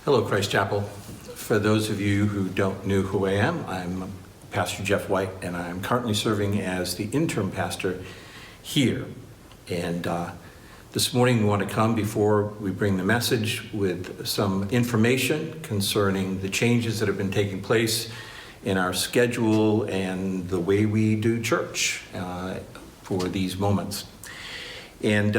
Hello, Christ Chapel. For those of you who don't know who I am, I'm Pastor Jeff White, and I'm currently serving as the interim pastor here. And this morning we want to come before we bring the message with some information concerning the changes that have been taking place in our schedule and the way we do church for these moments. And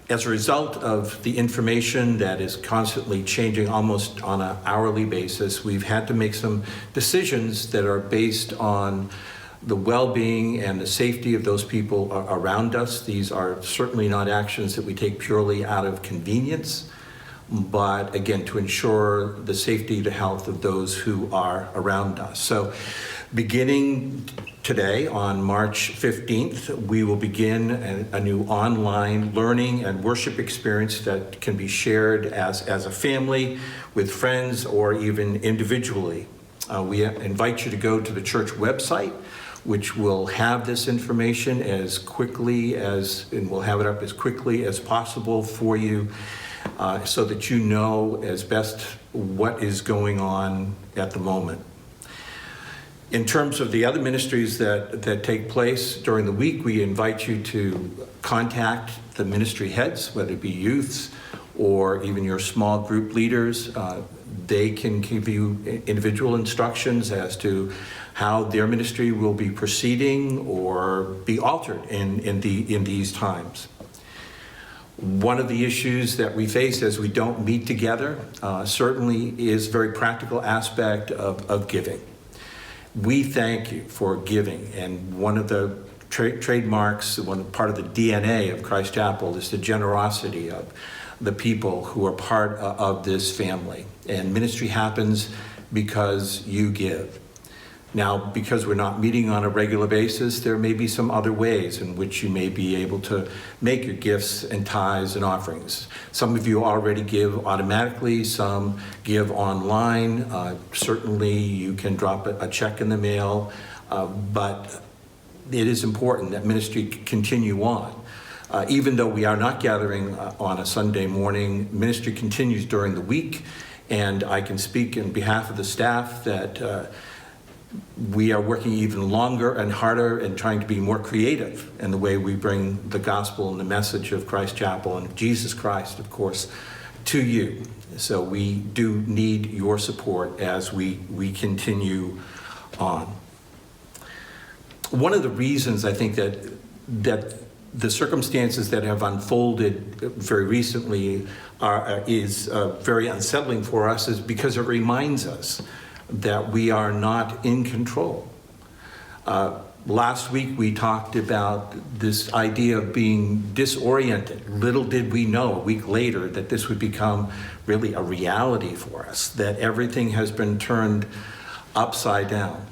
as a result of the information that is constantly changing almost on an hourly basis, we've had to make some decisions that are based on the well-being and the safety of those people around us. These are certainly not actions that we take purely out of convenience, but again, to ensure the safety, the health of those who are around us. So beginning today, on March 15th, we will begin a new online learning and worship experience that can be shared as a family, with friends, or even individually. We invite you to go to the church website, which will have this information as quickly as, and we'll have it up as quickly as possible for you, so that you know as best what is going on at the moment. In terms of the other ministries that take place during the week, we invite you to contact the ministry heads, whether it be youths or even your small group leaders. They can give you individual instructions as to how their ministry will be proceeding or be altered in these times. One of the issues that we face as we don't meet together certainly is a very practical aspect of giving. We thank you for giving, and one of the trademarks, part of the DNA of Christ Chapel is the generosity of the people who are part of this family. And ministry happens because you give. Now, because we're not meeting on a regular basis, there may be some other ways in which you may be able to make your gifts and tithes and offerings. Some of you already give automatically, some give online. Certainly you can drop a check in the mail, but it is important that ministry continue on. Even though we are not gathering on a Sunday morning, ministry continues during the week, and I can speak in behalf of the staff that we are working even longer and harder and trying to be more creative in the way we bring the gospel and the message of Christ Chapel and Jesus Christ, of course, to you. So we do need your support as we continue on. One of the reasons I think that the circumstances that have unfolded very recently is very unsettling for us is because it reminds us that we are not in control. Last week we talked about this idea of being disoriented. Little did we know a week later that this would become really a reality for us, that everything has been turned upside down.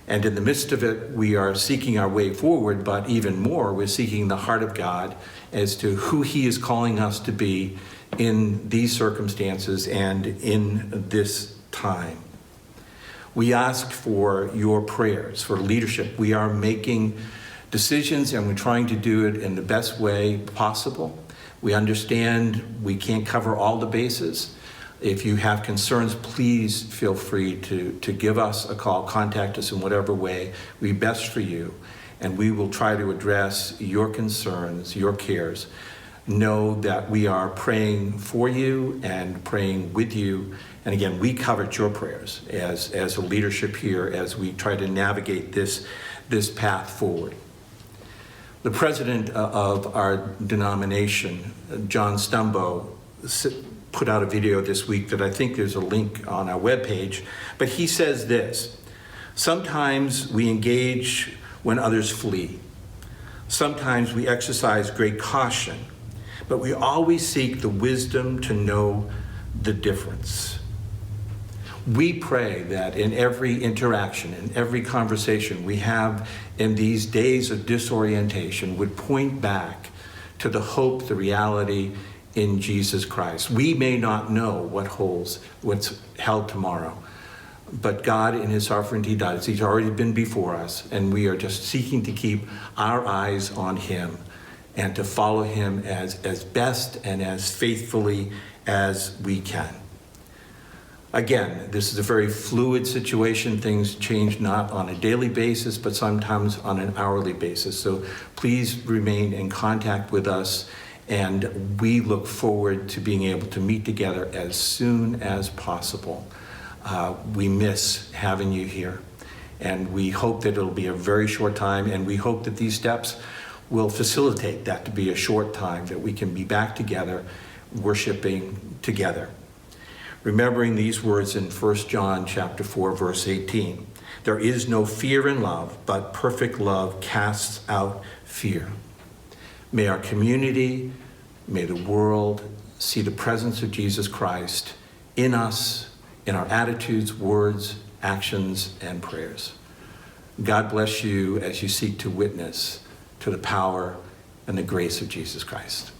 And in the midst of it, we are seeking our way forward, but even more, we're seeking the heart of God as to who He is calling us to be in these circumstances and in this time. We ask for your prayers, for leadership. We are making decisions and we're trying to do it in the best way possible. We understand we can't cover all the bases. If you have concerns, please feel free to give us a call, contact us in whatever way we best for you, and we will try to address your concerns, your cares. Know that we are praying for you and praying with you. And again, we covered your prayers as a leadership here as we try to navigate this path forward. The president of our denomination, John Stumbo, put out a video this week that I think there's a link on our webpage, but he says this: sometimes we engage when others flee. Sometimes we exercise great caution, but we always seek the wisdom to know the difference. We pray that in every interaction, in every conversation we have in these days of disorientation would point back to the hope, the reality in Jesus Christ. We may not know what's held tomorrow, but God in His sovereignty does. He's already been before us, and we are just seeking to keep our eyes on Him and to follow Him as best and as faithfully as we can. Again, this is a very fluid situation. Things change not on a daily basis, but sometimes on an hourly basis. So please remain in contact with us, and we look forward to being able to meet together as soon as possible. We miss having you here, and we hope that it'll be a very short time, and we hope that these steps will facilitate that to be a short time, that we can be back together, worshiping together. Remembering these words in 1 John chapter 4, verse 18. There is no fear in love, but perfect love casts out fear. May our community, may the world see the presence of Jesus Christ in us, in our attitudes, words, actions, and prayers. God bless you as you seek to witness to the power and the grace of Jesus Christ.